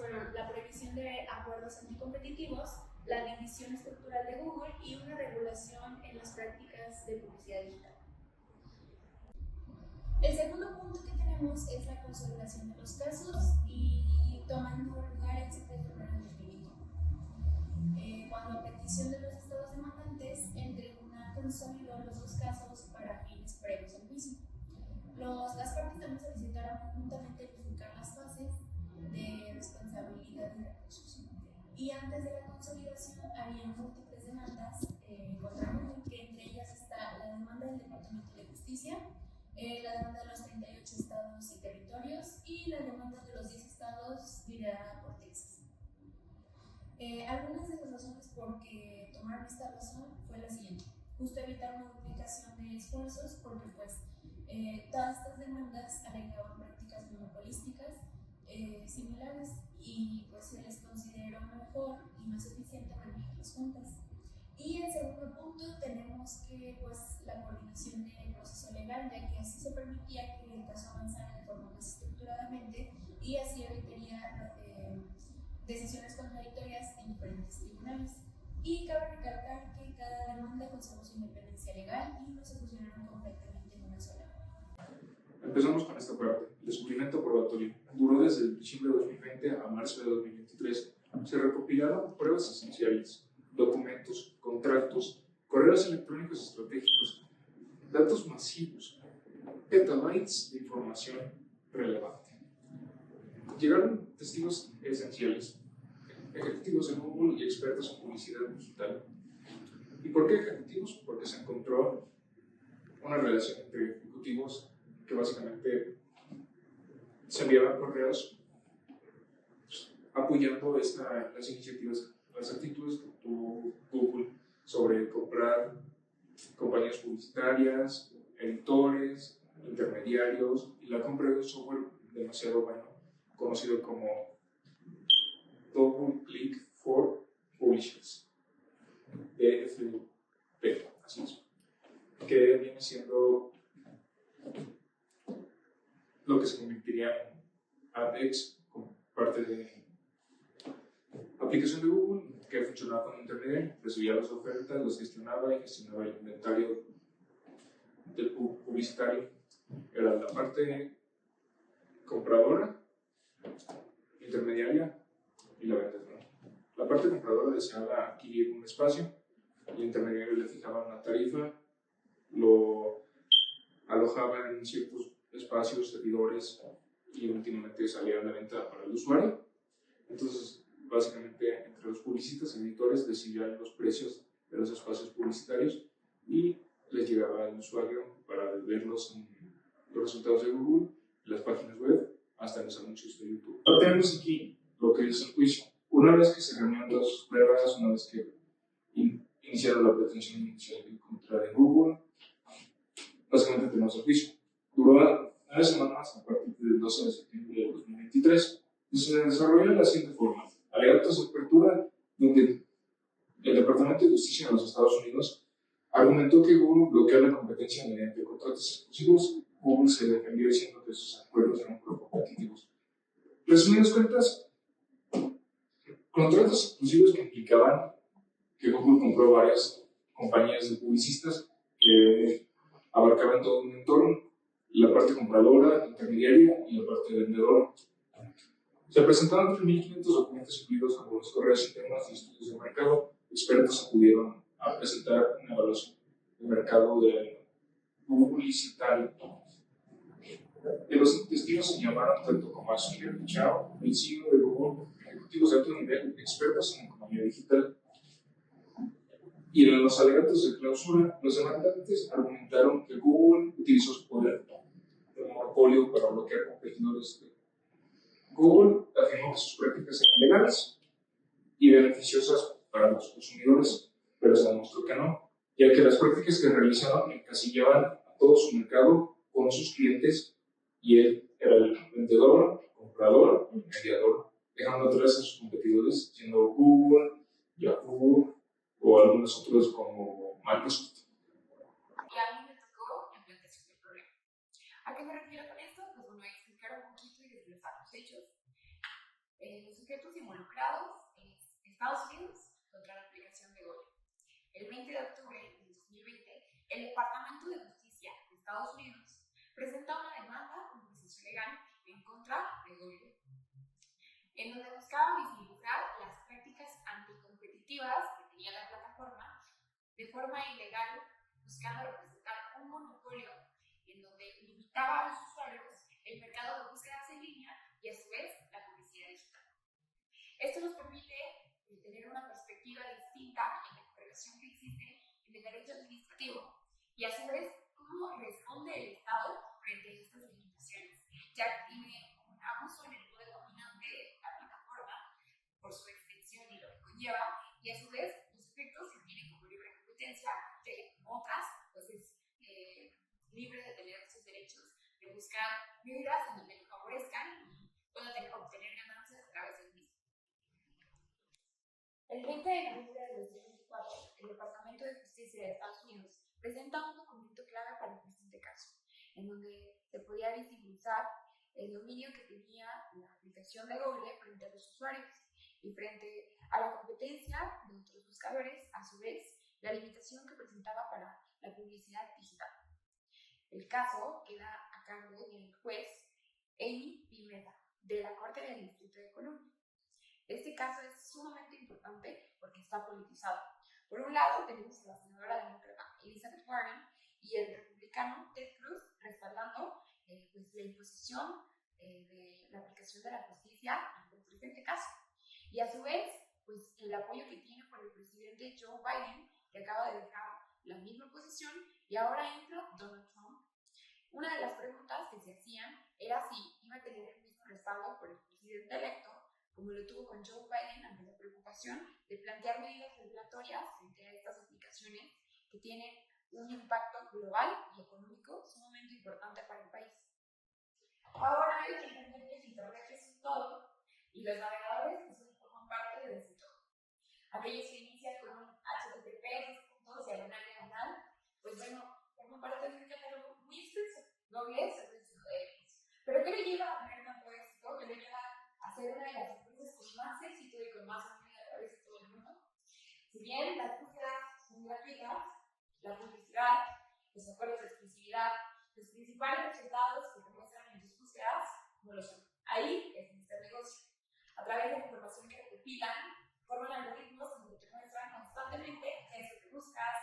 fueron la prohibición de acuerdos anticompetitivos, la división estructural de Google y una regulación en las prácticas de publicidad digital. El segundo punto que tenemos es la consolidación de los casos y tomando lugar el 7 de febrero de 2021. Cuando a petición de los estados demandantes, el tribunal consolidó los dos casos para fines previos al juicio. Las partes también solicitaron conjuntamente verificar las fases de responsabilidad y recursos. Y antes de la consolidación había múltiples demandas contra Google, que entre ellas está la demanda del Departamento de Justicia, la demanda de los 38 estados y territorios y la demanda de los 10 estados liderada por Texas. Algunas de las razones por que tomaron esta razón fue la siguiente: justo evitar una duplicación de esfuerzos, porque pues todas estas demandas alegaban prácticas monopolísticas similares y pues se les consideró mejor y más eficiente manejarlas juntas. Y el segundo punto tenemos que pues la coordinación del proceso legal, ya que así se permitía que el caso avanzara de forma más estructuradamente y así evitaría decisiones contradictorias en diferentes tribunales. Y cabe recalcar que cada demanda conservó su independencia legal y no se fusionaron completamente en una sola. Empezamos con esta parte. El descubrimiento probatorio duró desde diciembre de 2020 a marzo de 2023. Se recopilaron pruebas esenciales, documentos, contratos, correos electrónicos estratégicos, datos masivos, petabytes de información relevante. Llegaron testigos esenciales, ejecutivos de Google y expertos en publicidad digital. ¿Y por qué ejecutivos? Porque se encontró una relación entre ejecutivos que básicamente se enviaban correos apoyando las iniciativas, las actitudes que tuvo Google sobre comprar compañías publicitarias, editores, intermediarios y la compra de un software demasiado bueno, conocido como Double Click for Publishers, DFP, así es, que viene siendo lo que se convertiría en AdX como parte de la aplicación de Google, que funcionaba con internet, recibía las ofertas, las gestionaba y gestionaba el inventario del publicitario. Era la parte compradora, intermediaria y la vendedora. La parte compradora deseaba adquirir un espacio, el intermediario le fijaba una tarifa, lo alojaba en ciertos espacios, servidores y últimamente salía a la venta para el usuario. Entonces, básicamente, entre los publicistas y editores decidían los precios de los espacios publicitarios y les llegaba al usuario para verlos en los resultados de Google, las páginas web, hasta en los anuncios de YouTube. Ahora tenemos aquí lo que es el juicio. Una vez que se reunieron todas sus pruebas, una vez que iniciaron la pretensión inicial en contra de Google, básicamente tenemos el juicio. Duró 9 semanas a partir del 12 de septiembre de 2023 y se desarrolló de la siguiente forma: alegatos de apertura, donde el Departamento de Justicia de los Estados Unidos argumentó que Google bloqueó la competencia mediante contratos exclusivos. Google se defendió diciendo que sus acuerdos eran competitivos. Resumidas cuentas, contratos exclusivos que implicaban que Google compró varias compañías de publicistas que abarcaban todo un entorno, la parte compradora, intermediaria y la parte vendedora. Se presentaron 3.500 documentos incluidos algunos correos internos y estudios de mercado. Expertos acudieron a presentar una evaluación del mercado de publicitario. De los testigos se llamaron tanto como a Sundar Pichai, el CEO de Google, ejecutivos de alto nivel, expertos en economía digital. Y en los alegatos de clausura, los demandantes argumentaron que Google utilizó su poder de monopolio para bloquear competidores. Google afirmó que sus prácticas eran legales y beneficiosas para los consumidores, pero se demostró que no, ya que las prácticas que realizaron encasillaban a todo su mercado con sus clientes y él era el vendedor, comprador y mediador, dejando atrás a sus competidores, siendo Google, Yahoo o algunos otros como Microsoft. Y a mí me tocó implantación del problema. ¿A qué me refiero con esto? Pues bueno, voy a explicar un poquito y desglosar los hechos. Los sujetos involucrados en Estados Unidos contra la aplicación de Google. El 20 de octubre de 2020, el Departamento de Justicia de Estados Unidos presenta una demanda con proceso legal en contra de Google, en donde buscaba visibilizar las prácticas anticompetitivas que tenía la plataforma de forma ilegal, buscando representar un monopolio en donde limitaba a los usuarios el mercado de búsquedas en línea y a su vez la publicidad digital. Esto nos permite tener una perspectiva distinta en la correlación que existe en el derecho administrativo y a su vez cómo responde el Estado frente a estas limitaciones, ya que tiene un abuso en el poder dominante de la plataforma por su extensión y lo que conlleva, y a su vez los efectos que tienen como libre competencia, que como otras, pues es libre de tener sus derechos, de buscar medidas en donde lo favorezcan y pueda obtener ganancias a través del mismo. El 20 de noviembre de 2024, el Departamento de Justicia de Estados Unidos presenta un documento clave para el presente caso, en donde se podía visibilizar el dominio que tenía la aplicación de Google frente a los usuarios y frente a la competencia de otros buscadores, a su vez, la limitación que presentaba para la publicidad digital. El caso queda a cargo del juez Amy Pimenta, de la Corte del Distrito de Columbia. Este caso es sumamente importante porque está politizado. Por un lado, tenemos a la senadora demócrata Elizabeth Warren y el republicano Ted Cruz respaldando pues, la imposición de la aplicación de la justicia ante el presente caso. Y a su vez, pues, el apoyo que tiene por el presidente Joe Biden, que acaba de dejar la misma posición, y ahora entra Donald Trump. Una de las preguntas que se hacían era si iba a tener el mismo respaldo por el presidente electo, como lo tuvo con Joe Biden, ante la preocupación de plantear medidas regulatorias frente a estas aplicaciones que tienen un impacto global y económico sumamente importante para el país. Ahora hay que entender que el Internet es un todo y los navegadores pues, forman parte de ese todo. Aquellos que inician con un HTTP://, pues bueno, forman parte de un catálogo muy extenso, Google Servicios de ellos. Pero ¿qué le lleva a tener tanto éxito? ¿Qué le lleva a ser una de las empresas con más éxito y con más dominio a través de todo el mundo? Si bien las búsquedas son gratuitas, la publicidad, los acuerdos de exclusividad, los principales resultados que te muestran en tus búsquedas no lo son. Ahí es nuestro negocio. A través de la información que recopilan, forman algoritmos donde te muestran constantemente qué es lo que buscas,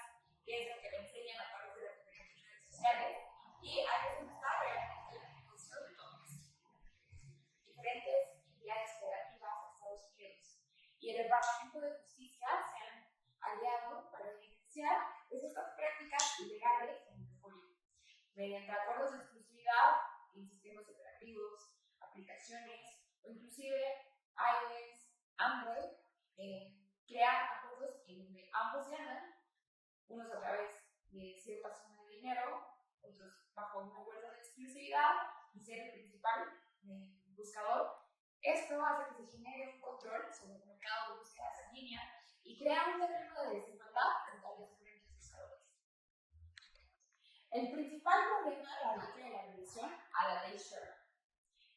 qué es lo que te enseñan a través de las redes sociales, y ahí es donde está realmente el negocio de todo esto. Diferentes entidades federativas de Estados Unidos y el Departamento de Justicia se han aliado para evidenciar estas prácticas ilegales en el monopolio, mediante acuerdos de exclusividad en sistemas operativos, aplicaciones o inclusive iOS, Android, crear acuerdos en donde ambos ganan, unos a través de cierta suma de dinero, otros bajo un acuerdo de exclusividad y ser el principal buscador. Esto hace que se genere un control sobre el mercado de búsquedas en línea y crea un terreno de desigualdad entre los diferentes buscadores. El principal problema radica en la revisión a la ley Sherman.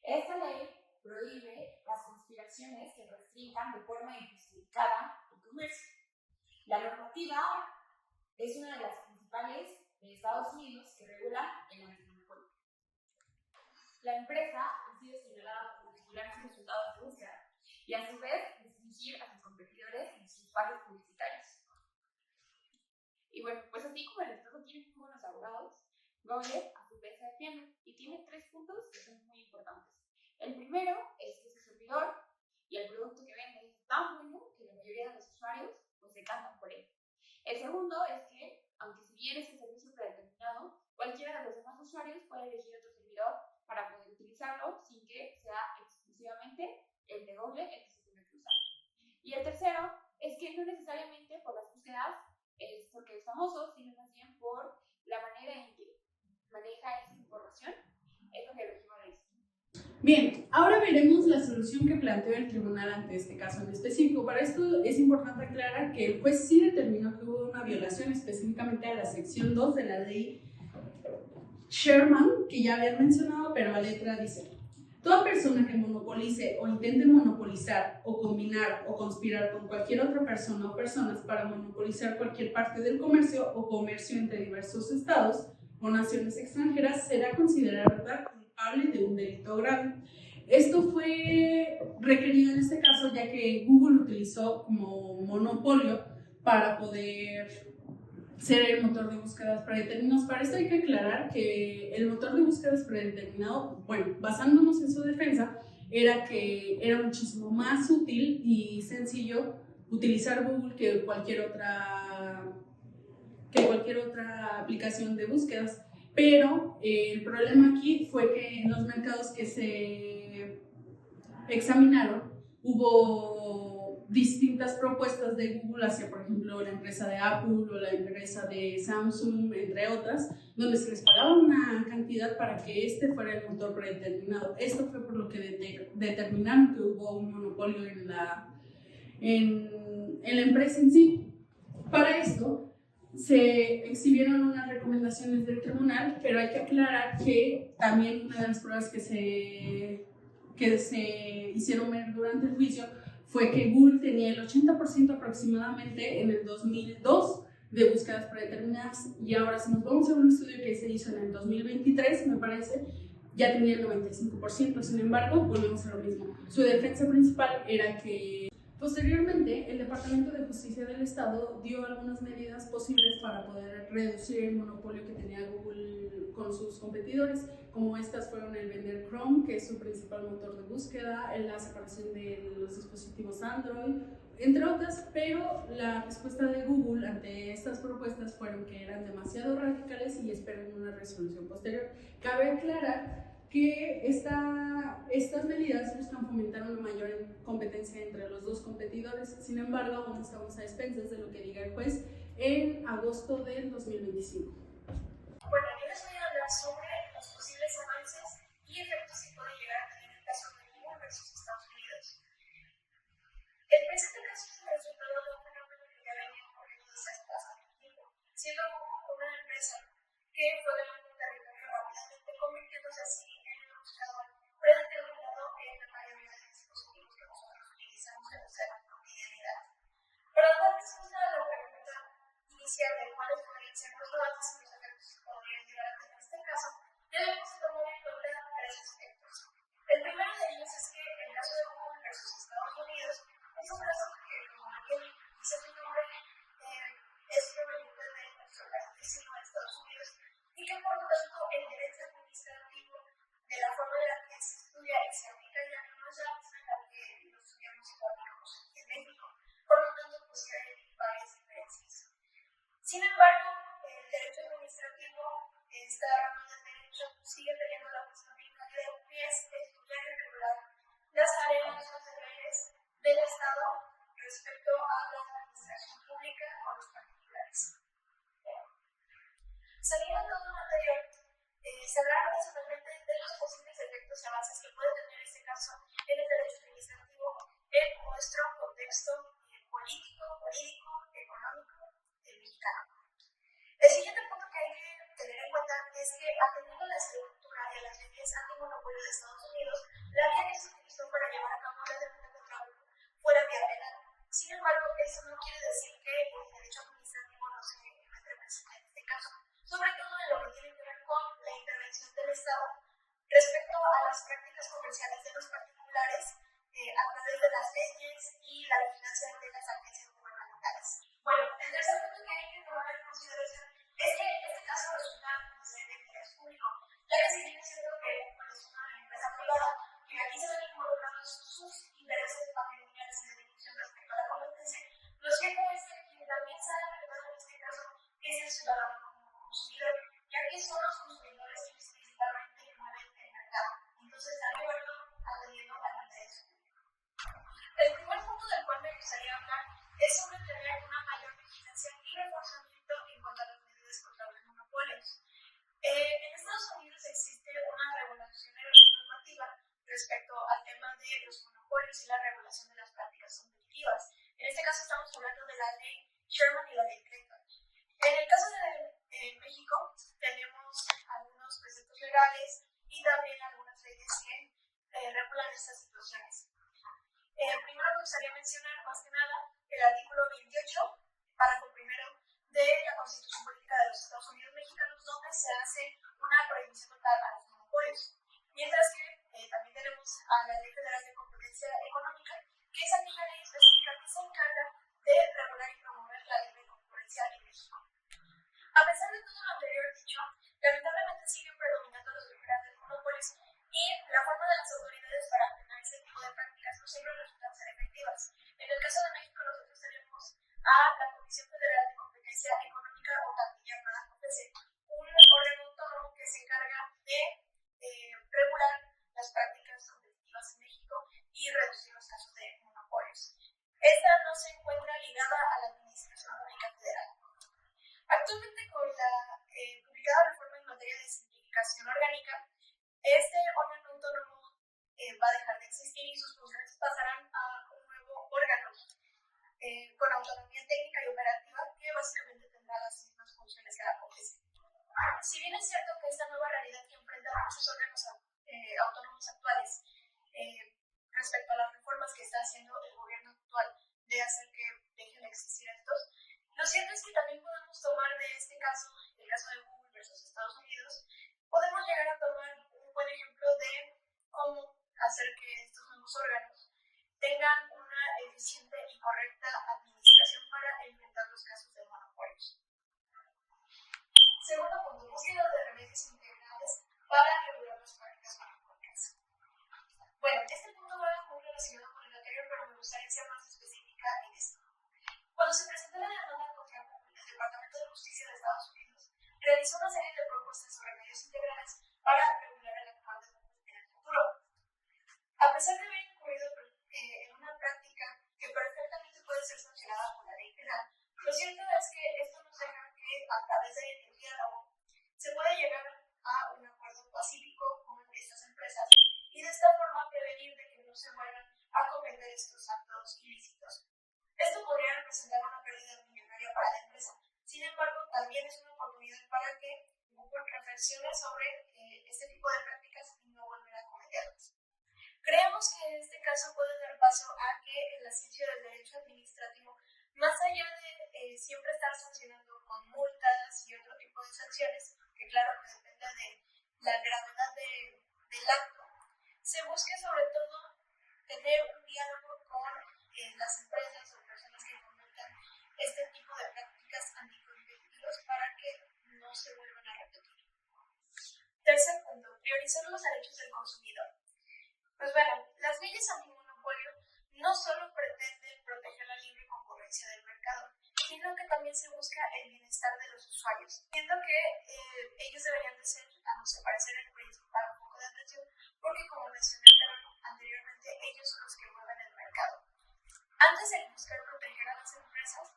Esta ley prohíbe las conspiraciones que restrinjan de forma injustificada el comercio. La normativa es una de las principales de Estados Unidos que regula el antimonopolio. La empresa ha sido señalada por manipular sus resultados de búsqueda y a su vez restringir a sus competidores en sus espacios publicitarios. Y bueno, pues así como el Estado tiene muy buenos abogados, Google a su vez se defiende y tiene 3 puntos que son muy importantes. El primero es que su servidor y el producto que vende es tan bueno que la mayoría de los usuarios pues se cantan por él. El segundo es que, aunque si bien es un servicio predeterminado, cualquiera de los demás usuarios puede elegir otro servidor para poder utilizarlo sin que sea exclusivamente el de Google el que se tenga que usar. Y el tercero es que no necesariamente por las búsquedas es porque es famoso, sino más bien por la manera en que maneja esa información, es lo que lo lleva a esto. Bien, ahora veremos la solución que planteó el tribunal ante este caso en específico. Para esto es importante aclarar que el juez sí determinó que hubo una violación específicamente a la sección 2 de la ley Sherman, que ya habían mencionado, pero la letra dice: Toda persona que monopolice o intente monopolizar o combinar o conspirar con cualquier otra persona o personas para monopolizar cualquier parte del comercio o comercio entre diversos estados o naciones extranjeras será considerada culpable de un delito grave. Esto fue requerido en este caso ya que Google utilizó como monopolio para poder ser el motor de búsquedas predeterminados. Para esto hay que aclarar que el motor de búsquedas predeterminado, bueno, basándonos en su defensa, era que era muchísimo más útil y sencillo utilizar Google que cualquier otra aplicación de búsquedas. Pero el problema aquí fue que en los mercados que se examinaron hubo distintas propuestas de Google hacia, por ejemplo, la empresa de Apple o la empresa de Samsung, entre otras, donde se les pagaba una cantidad para que este fuera el motor predeterminado. Esto fue por lo que determinaron que hubo un monopolio en la empresa en sí. Para esto se exhibieron unas recomendaciones del tribunal, pero hay que aclarar que también una de las pruebas que se hicieron ver durante el juicio fue que Google tenía el 80% aproximadamente en el 2002 de búsquedas predeterminadas, y ahora si nos vamos a un estudio que se hizo en el 2023, me parece, ya tenía el 95%. Sin embargo, volvemos a lo mismo. Su defensa principal era que posteriormente, el Departamento de Justicia del Estado dio algunas medidas posibles para poder reducir el monopolio que tenía Google con sus competidores, como estas fueron el vender Chrome, que es su principal motor de búsqueda, la separación de los dispositivos Android, entre otras, pero la respuesta de Google ante estas propuestas fueron que eran demasiado radicales y esperan una resolución posterior. Cabe aclarar que estas medidas buscan fomentar una mayor competencia entre los dos competidores. Sin embargo, aún estamos a expensas de lo que diga el juez en agosto del 2025. Bueno, yo les voy a hablar sobre los posibles avances y efectos que puede llegar a tener el caso de Google versus Estados Unidos. El presente caso es el resultado de un fenómeno que ya venía ocurriendo desde hace bastante tiempo, siendo Google una empresa que fue ganando un territorio rápidamente, convirtiéndose así en un buscador predeterminado en la mayoría de dispositivos que nosotros utilizamos en nuestra cotidianidad. Para dar respuesta a la pregunta inicial de cuáles podrían ser los avances y los efectos que podrían llegar a tener este caso, debemos tomar en cuenta tres aspectos. El primero de ellos es que el caso de Google versus Estados Unidos es un caso que, como bien dice su nombre, es proveniente de nuestro país vecino de Estados Unidos, y que por lo tanto el derecho administrativo, de la forma en la que se estudia y se aplica ya, no es la misma en la que lo estudiamos y lo aplicamos aquí en México. Por lo tanto, pues hay varias diferencias. Sin embargo, el derecho administrativo, esta rama del derecho, sigue teniendo la misma finalidad, que es estudiar y regular las áreas, los deberes del Estado respecto a la administración pública o los particulares. Saliendo de todo lo anterior, se hablará principalmente de los posibles efectos y avances que puede tener este caso en el derecho administrativo en nuestro contexto político, jurídico, económico mexicano. El siguiente punto que hay que tener en cuenta es que, atendiendo a la estructura de las leyes antimonopolio de Estados Unidos, la vía que se utilizó para llevar a cabo la demanda contra Google fuera vía penal. Sin embargo, eso no quiere decir que el derecho administrativo no se encuentre presente en este caso, sobre todo en lo que tiene que ver con la intervención del Estado respecto a las prácticas comerciales de los particulares a través de las leyes y la vigilancia de las agencias gubernamentales. Bueno, el tercer punto que hay que tomar en consideración es que este caso resulta de interés público, ya que si bien es cierto que es una empresa privada, que aquí se ven involucrados sus intereses patrimoniales y de definición respecto a la competencia, lo cierto es que quien también sale afectado en este caso es el ciudadano consumidor, ya que son los consumidores que principalmente mueven el mercado. Entonces, hay que verlo atendiendo al interés público. El primer punto del cual me gustaría hablar es sobre tener una mayor vigilancia y reforzamiento en cuanto a las medidas contra los monopolios. En Estados Unidos existe una regulación normativa respecto al tema de los monopolios y la regulación de las prácticas competitivas. En este caso estamos hablando de la ley Sherman y la ley Clayton. En el caso de México tenemos algunos preceptos legales y también algunas leyes que estas situaciones. Primero me gustaría mencionar más que nada el artículo 28, párrafo primero de la Constitución Política de los Estados Unidos Mexicanos, donde se hace una prohibición total a los monopolios. Mientras que también tenemos a la Ley Federal de Competencia Económica, que es aquella ley específica que se encarga de regular y promover la libre concurrencia en México. A pesar de todo lo anterior dicho, lamentablemente siguen predominando los grandes monopolios y la forma de las autoridades para frenar este tipo de prácticas no siempre resultan ser efectivas. En el caso de México, nosotros tenemos a la Comisión Federal de Competencia Económica, o también llamada COFECE, un órgano autónomo que se encarga de regular las prácticas competitivas en México y reducir los casos de monopolios. Esta no se encuentra ligada a la Administración Pública Federal. Actualmente, con la publicada reforma en materia de simplificación orgánica, este órgano autónomo va a dejar de existir y sus funciones pasarán a un nuevo órgano con autonomía técnica y operativa que básicamente tendrá las mismas funciones que la COFECE. Si bien es cierto que esta nueva realidad que enfrentan muchos órganos autónomos actuales respecto a las reformas que está haciendo el gobierno actual de hacer que dejen de existir estos, lo cierto es que también podemos tomar de este caso, el caso de Google versus Estados Unidos, podemos llegar a tomar un buen ejemplo de cómo hacer que estos nuevos órganos tengan una eficiente y correcta administración para enfrentar los casos de monopolios. Segundo punto, búsqueda de remedios integrales para regular las prácticas monopólicas. Bueno, este punto va muy relacionado con el anterior, pero me gustaría ser más específica en esto. Cuando se presentó la demanda contra Google, el Departamento de Justicia de Estados Unidos realizó una serie de propuestas o remedios integrales para regular el actuar de Google en el futuro. A pesar de haber incurrido en una práctica que perfectamente puede ser sancionada por la ley penal, lo cierto es que esto nos deja que a través del diálogo se puede llegar a un acuerdo pacífico con estas empresas y de esta forma prevenir de que no se vuelvan a cometer estos actos ilícitos. Esto podría representar una pérdida millonaria para la empresa. Sin embargo, también es una oportunidad para que Google reflexione sobre este tipo de prácticas y no volver a cometerlas. Creemos que este caso puede dar paso a que en la ciencia del derecho administrativo, más allá de siempre estar sancionando con multas y otro tipo de sanciones, que claro que depende de la gravedad del acto, se busque sobre todo tener un diálogo con las empresas o personas que cometan este tipo de prácticas anticompetitivas para que no se vuelvan a repetir. Tercer punto, priorizar los derechos del consumidor. Pues bueno, las leyes antimonopolio no solo pretenden proteger la libre concurrencia del mercado, sino que también se busca el bienestar de los usuarios. Siento que ellos deberían de ser, a nuestro parecer, el principal foco de atención, porque como mencioné anteriormente, ellos son los que mueven el mercado. Antes de buscar proteger a las empresas,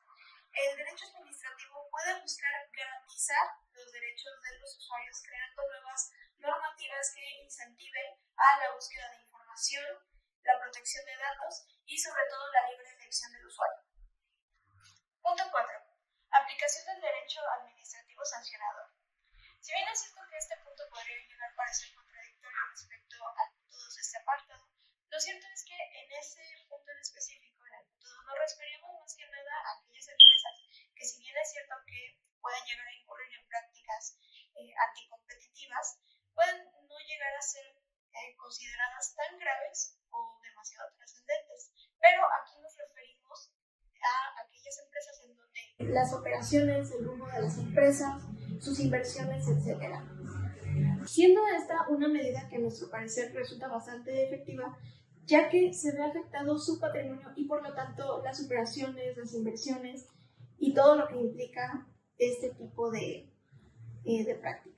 el derecho administrativo puede buscar garantizar los derechos de los usuarios creando nuevas normativas que incentiven a la búsqueda de información, la protección de datos y sobre todo la libre elección del usuario. Punto 4. Aplicación del derecho administrativo sancionador. Si bien es cierto que este punto podría llegar a parecer contradictorio respecto al punto 2 de este apartado, lo cierto es que en ese punto en específico, en el punto 2, nos referimos más que nada a aquellas empresas que, si bien es cierto que pueden llegar a incurrir en prácticas anticompetitivas, pueden no llegar a ser consideradas tan graves o demasiado trascendentes. Pero aquí nos referimos a aquellas empresas en donde las operaciones, el rumbo de las empresas, sus inversiones, etc. Siendo esta una medida que a nuestro parecer resulta bastante efectiva, ya que se ve afectado su patrimonio y por lo tanto las operaciones, las inversiones y todo lo que implica este tipo de prácticas.